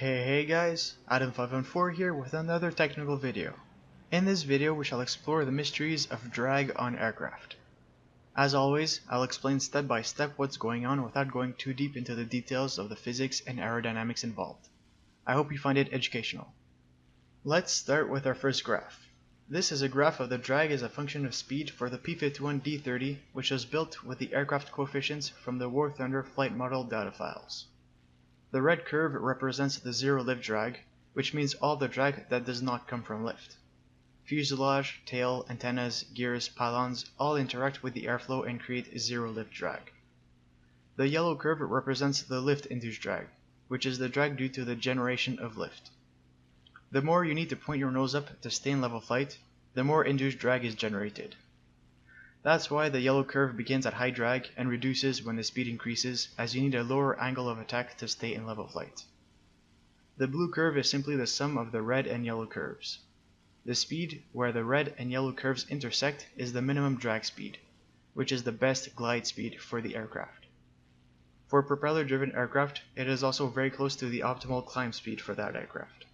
Hey guys, Adam514 here with another technical video. In this video we shall explore the mysteries of drag on aircraft. As always, I'll explain step by step what's going on without going too deep into the details of the physics and aerodynamics involved. I hope you find it educational. Let's start with our first graph. This is a graph of the drag as a function of speed for the P-51D30, which was built with the aircraft coefficients from the War Thunder flight model data files. The red curve represents the zero lift drag, which means all the drag that does not come from lift. Fuselage, tail, antennas, gears, pylons all interact with the airflow and create zero lift drag. The yellow curve represents the lift-induced drag, which is the drag due to the generation of lift. The more you need to point your nose up to stay in level flight, the more induced drag is generated. That's why the yellow curve begins at high drag and reduces when the speed increases, as you need a lower angle of attack to stay in level flight. The blue curve is simply the sum of the red and yellow curves. The speed where the red and yellow curves intersect is the minimum drag speed, which is the best glide speed for the aircraft. For propeller-driven aircraft, it is also very close to the optimal climb speed for that aircraft.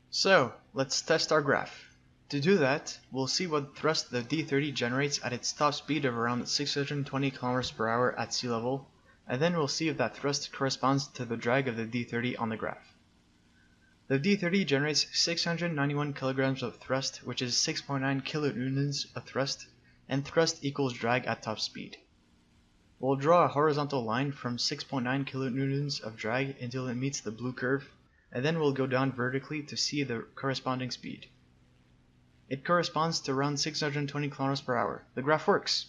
So, let's test our graph. To do that, we'll see what thrust the D30 generates at its top speed of around 620 km/h at sea level, and then we'll see if that thrust corresponds to the drag of the D30 on the graph. The D30 generates 691 kg of thrust, which is 6.9 kN of thrust, and thrust equals drag at top speed. We'll draw a horizontal line from 6.9 kN of drag until it meets the blue curve, and then we'll go down vertically to see the corresponding speed. It corresponds to around 620 km/h. The graph works!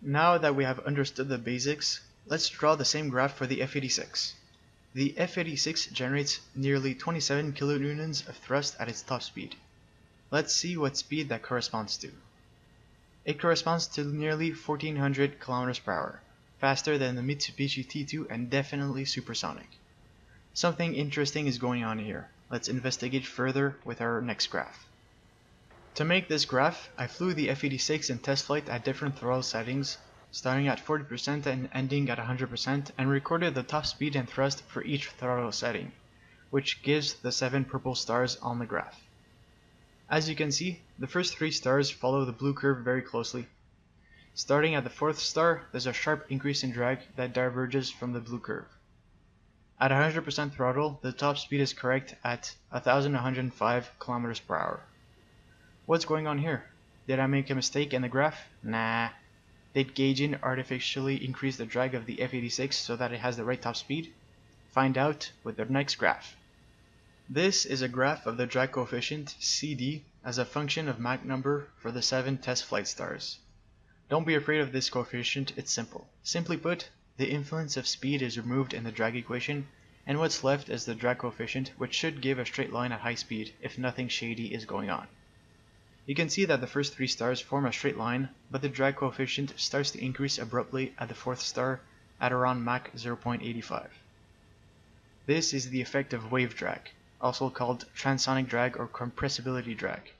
Now that we have understood the basics, let's draw the same graph for the F-86. The F-86 generates nearly 27 kN of thrust at its top speed. Let's see what speed that corresponds to. It corresponds to nearly 1400 km/h, faster than the Mitsubishi T2 and definitely supersonic. Something interesting is going on here. Let's investigate further with our next graph. To make this graph, I flew the F-86 in test flight at different throttle settings, starting at 40% and ending at 100%, and recorded the top speed and thrust for each throttle setting, which gives the 7 purple stars on the graph. As you can see, the first 3 stars follow the blue curve very closely. Starting at the 4th star, there's a sharp increase in drag that diverges from the blue curve. At 100% throttle, the top speed is correct at 1105 km/h. What's going on here? Did I make a mistake in the graph? Nah. Did Gaijin artificially increase the drag of the F-86 so that it has the right top speed? Find out with the next graph. This is a graph of the drag coefficient, CD, as a function of Mach number for the 7 test flight stars. Don't be afraid of this coefficient, it's simple. Simply put, the influence of speed is removed in the drag equation, and what's left is the drag coefficient, which should give a straight line at high speed if nothing shady is going on. You can see that the first 3 stars form a straight line, but the drag coefficient starts to increase abruptly at the 4th star at around Mach 0.85. This is the effect of wave drag, also called transonic drag or compressibility drag.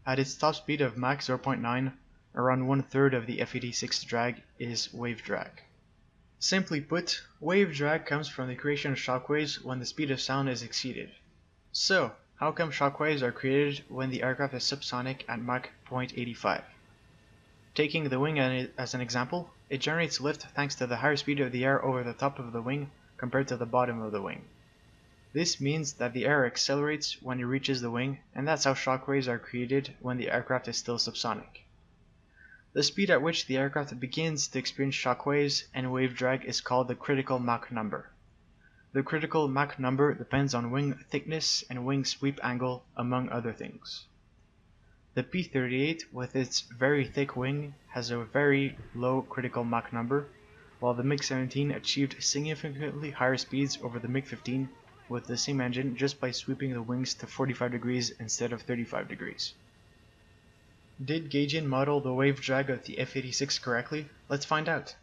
At its top speed of Mach 0.9, around 1/3 of the F-86 drag is wave drag. Simply put, wave drag comes from the creation of shockwaves when the speed of sound is exceeded. So, how come shockwaves are created when the aircraft is subsonic at Mach 0.85? Taking the wing as an example, it generates lift thanks to the higher speed of the air over the top of the wing compared to the bottom of the wing. This means that the air accelerates when it reaches the wing, and that's how shockwaves are created when the aircraft is still subsonic. The speed at which the aircraft begins to experience shockwaves and wave drag is called the critical Mach number. The critical Mach number depends on wing thickness and wing sweep angle, among other things. The P-38 with its very thick wing has a very low critical Mach number, while the MiG-17 achieved significantly higher speeds over the MiG-15 with the same engine just by sweeping the wings to 45 degrees instead of 35 degrees. Did Gaijin model the wave drag of the F-86 correctly? Let's find out.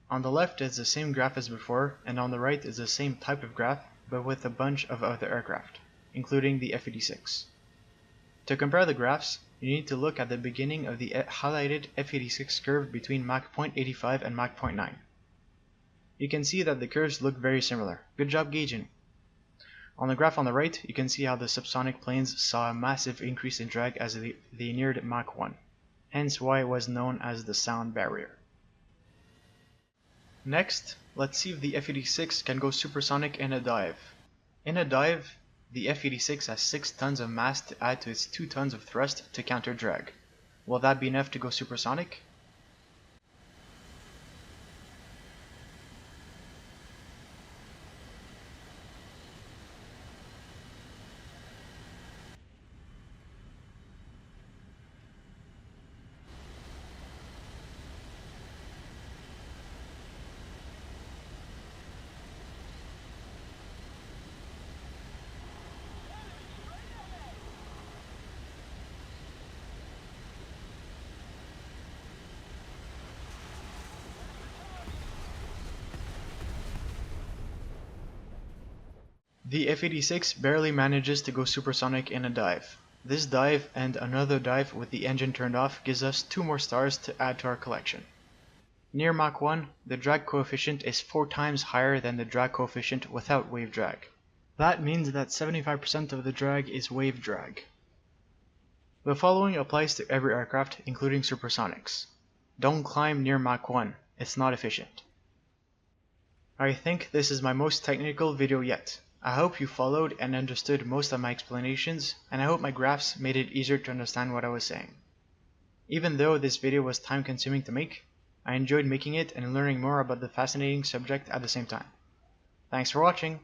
On the left is the same graph as before, and on the right is the same type of graph, but with a bunch of other aircraft, including the F-86. To compare the graphs, you need to look at the beginning of the highlighted F-86 curve between Mach 0.85 and Mach 0.9. You can see that the curves look very similar. Good job gauging. On the graph on the right, you can see how the subsonic planes saw a massive increase in drag as they neared Mach 1, hence why it was known as the sound barrier. Next, let's see if the F-86 can go supersonic in a dive. In a dive, the F-86 has 6 tons of mass to add to its 2 tons of thrust to counter drag. Will that be enough to go supersonic? The F-86 barely manages to go supersonic in a dive. This dive and another dive with the engine turned off gives us 2 more stars to add to our collection. Near Mach 1, the drag coefficient is 4 times higher than the drag coefficient without wave drag. That means that 75% of the drag is wave drag. The following applies to every aircraft, including supersonics. Don't climb near Mach 1, it's not efficient. I think this is my most technical video yet. I hope you followed and understood most of my explanations, and I hope my graphs made it easier to understand what I was saying. Even though this video was time consuming to make, I enjoyed making it and learning more about the fascinating subject at the same time. Thanks for watching!